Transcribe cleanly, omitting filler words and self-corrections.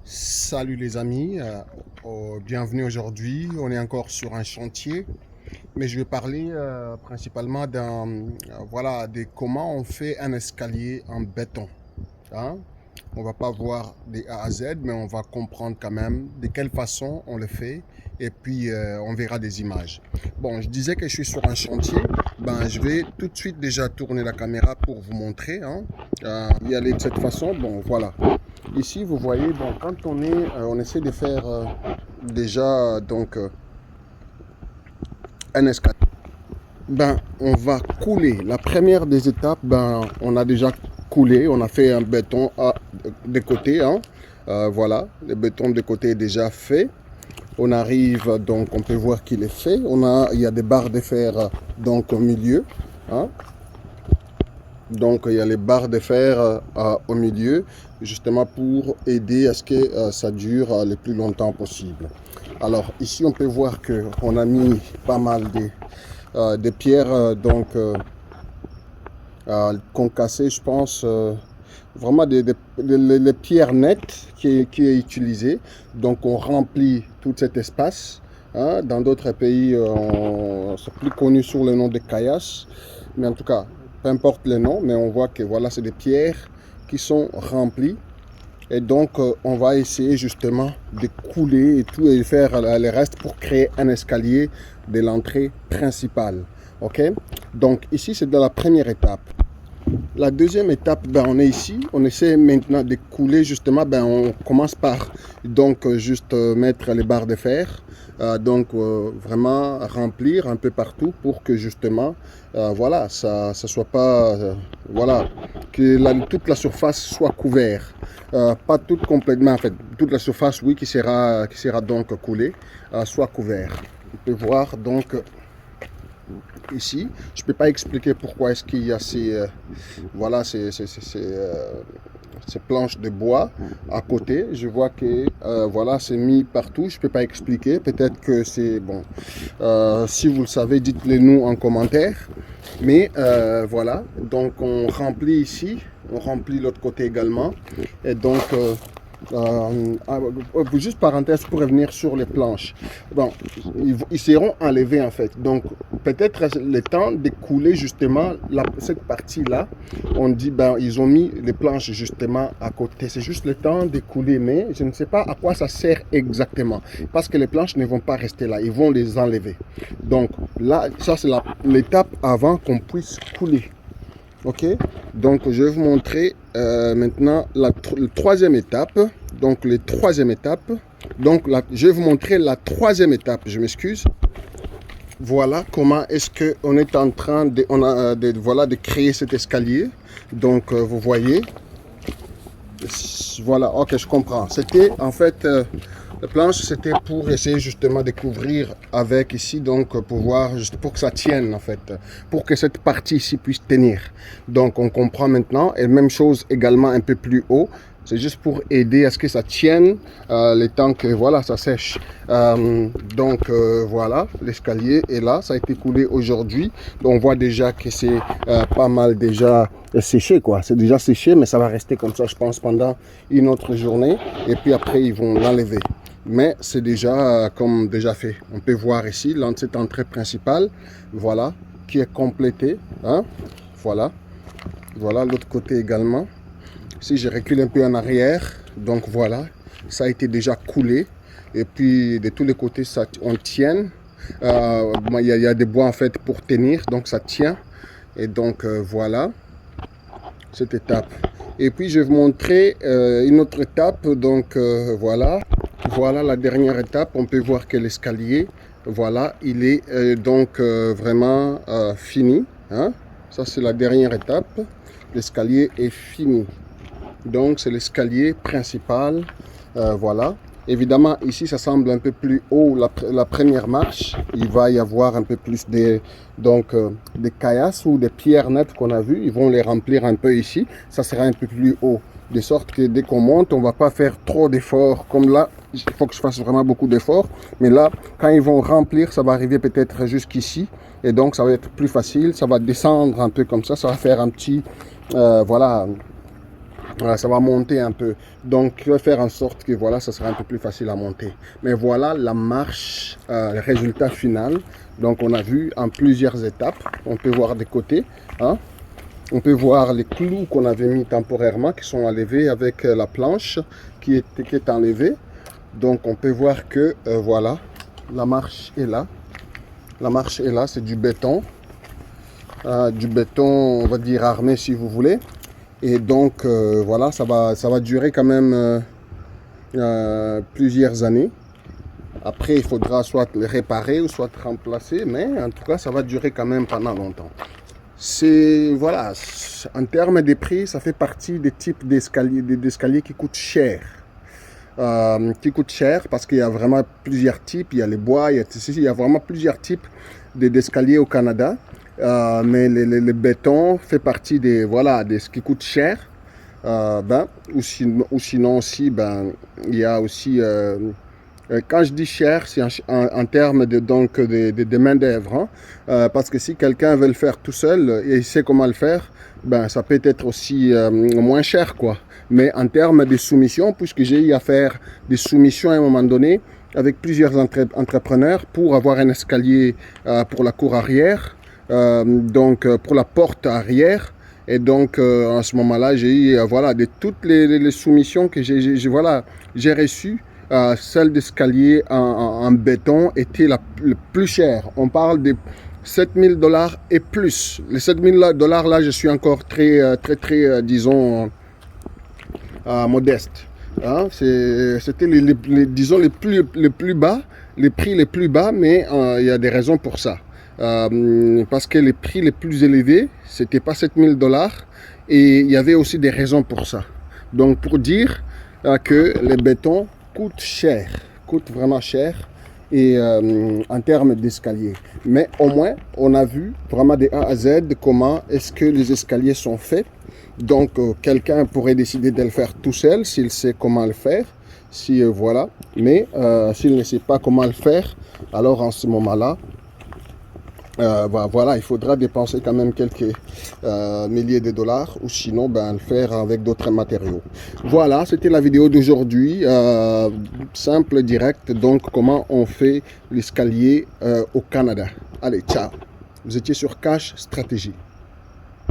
Salut les amis, bienvenue aujourd'hui. On est encore sur un chantier, mais je vais parler principalement voilà, de comment on fait un escalier en béton. Hein. On va pas voir des A à Z, mais on va comprendre quand même de quelle façon on le fait, et puis on verra des images. Bon, je disais que je suis sur un chantier. Ben, je vais tout de suite déjà tourner la caméra pour vous montrer. Hein, y aller de cette façon. Bon, voilà. Ici, vous voyez, bon, quand on essaie de faire déjà un escalier. Ben, on va couler. La première des étapes, ben, on a déjà coulé, on a fait un béton des côtés. Hein. Voilà, le béton de côté est déjà fait. On arrive, donc on peut voir qu'il est fait. Il y a des barres de fer donc au milieu. Hein. Donc il y a les barres de fer au milieu, justement pour aider à ce que ça dure le plus longtemps possible. Alors ici on peut voir qu'on a mis pas mal de pierres concassées, je pense, vraiment les pierres nettes qui est utilisée. Donc on remplit tout cet espace. Hein. Dans d'autres pays, c'est plus connu sous le nom de caillasse, mais en tout cas, peu importe le nom, mais on voit que voilà, c'est des pierres qui sont remplies. Et donc, on va essayer justement de couler et tout et faire le reste pour créer un escalier de l'entrée principale. OK? Donc, ici, c'est de la première étape. La deuxième étape, ben, on est ici. On essaie maintenant de couler justement. Ben, on commence par donc juste mettre les barres de fer. Vraiment remplir un peu partout pour que justement voilà, ça soit pas voilà, que toute la surface soit couverte, pas toute complètement en fait, toute la surface oui qui sera donc coulée soit couverte. On peut voir donc ici, je peux pas expliquer pourquoi est-ce qu'il y a voilà, ces planches de bois à côté. Je vois que voilà, c'est mis partout. Je peux pas expliquer. Peut-être que c'est bon. Si vous le savez, dites-le nous en commentaire. Mais voilà, donc on remplit ici, on remplit l'autre côté également. Et donc juste parenthèse pour revenir sur les planches. Bon, ils seront enlevés en fait. Donc peut-être le temps de couler justement cette partie-là. On dit ben ils ont mis les planches justement à côté. C'est juste le temps de couler, mais je ne sais pas à quoi ça sert exactement parce que les planches ne vont pas rester là. Ils vont les enlever. Donc là, ça c'est l'étape avant qu'on puisse couler. Ok, donc je vais vous montrer maintenant la troisième étape. Donc les troisième étape. Donc je vais vous montrer la troisième étape. Je m'excuse. Voilà comment est-ce que on est en train voilà, de créer cet escalier. Donc vous voyez. Voilà, ok, je comprends. C'était en fait la planche, c'était pour essayer justement de couvrir avec ici, donc pour que ça tienne en fait, pour que cette partie ici puisse tenir. Donc on comprend maintenant, et même chose également un peu plus haut, c'est juste pour aider à ce que ça tienne le temps que voilà, ça sèche. Voilà, l'escalier est là, ça a été coulé aujourd'hui. Donc on voit déjà que c'est pas mal déjà séché quoi, c'est déjà séché, mais ça va rester comme ça je pense pendant une autre journée, et puis après ils vont l'enlever. Mais c'est déjà comme déjà fait. On peut voir ici cette entrée principale, voilà, qui est complétée. Hein? Voilà, voilà l'autre côté également. Si je recule un peu en arrière, donc voilà, ça a été déjà coulé. Et puis de tous les côtés, on tient. Il y a des bois en fait pour tenir, donc ça tient. Et donc voilà cette étape. Et puis je vais vous montrer une autre étape. Donc voilà. Voilà la dernière étape. On peut voir que l'escalier, voilà, il est vraiment fini. Hein? Ça, c'est la dernière étape. L'escalier est fini. Donc, c'est l'escalier principal. Voilà. Évidemment, ici, ça semble un peu plus haut. La première marche, il va y avoir un peu plus des caillasses ou des pierres nettes qu'on a vues. Ils vont les remplir un peu ici. Ça sera un peu plus haut. De sorte que dès qu'on monte, on ne va pas faire trop d'efforts. Comme là, il faut que je fasse vraiment beaucoup d'efforts. Mais là, quand ils vont remplir, ça va arriver peut-être jusqu'ici. Et donc, ça va être plus facile. Ça va descendre un peu comme ça. Ça va faire un petit, voilà, Voilà, ça va monter un peu. Donc, je vais faire en sorte que voilà, ça sera un peu plus facile à monter. Mais voilà la marche, le résultat final. Donc, on a vu en plusieurs étapes. On peut voir des côtés. Hein. On peut voir les clous qu'on avait mis temporairement, qui sont enlevés avec la planche qui est enlevée. Donc, on peut voir que voilà, la marche est là. La marche est là, c'est du béton. Du béton, on va dire armé si vous voulez. Et donc, voilà, ça va durer quand même plusieurs années. Après, il faudra soit le réparer ou soit remplacer, mais en tout cas, ça va durer quand même pendant longtemps. C'est, voilà, en termes de prix, ça fait partie des types d'escaliers qui coûtent cher. Parce qu'il y a vraiment plusieurs types. Il y a les bois, il y a vraiment plusieurs types d'escaliers au Canada. Mais le béton fait partie de ce qui coûte cher. Ou sinon aussi, il y a aussi, quand je dis cher, c'est en termes de main d'œuvre. Hein, parce que si quelqu'un veut le faire tout seul et il sait comment le faire, ça peut être aussi moins cher, quoi. Mais en termes de soumission, puisque j'ai eu à faire des soumissions à un moment donné avec plusieurs entrepreneurs pour avoir un escalier pour la cour arrière, pour la porte arrière. Et donc, en ce moment-là, j'ai eu, de toutes les soumissions que j'ai reçues, celle d'escalier en béton était le plus cher. On parle de 7 000 $ et plus. Les 7 000 $ là, je suis encore très, disons, modeste. Hein? C'était disons, les plus bas, les prix les plus bas, mais il y a des raisons pour ça. Parce que les prix les plus élevés, c'était pas 7 000 $ et il y avait aussi des raisons pour ça. Donc, pour dire que les bétons coûtent vraiment cher et en termes d'escalier. Mais au moins, on a vu vraiment de A à Z comment est-ce que les escaliers sont faits. Donc, quelqu'un pourrait décider de le faire tout seul s'il sait comment le faire. Voilà. Mais s'il ne sait pas comment le faire, alors en ce moment-là, il faudra dépenser quand même quelques milliers de dollars ou sinon le faire avec d'autres matériaux. Voilà, c'était la vidéo d'aujourd'hui, simple, direct, donc comment on fait l'escalier au Canada. Allez, ciao. Vous étiez sur Cash Stratégie.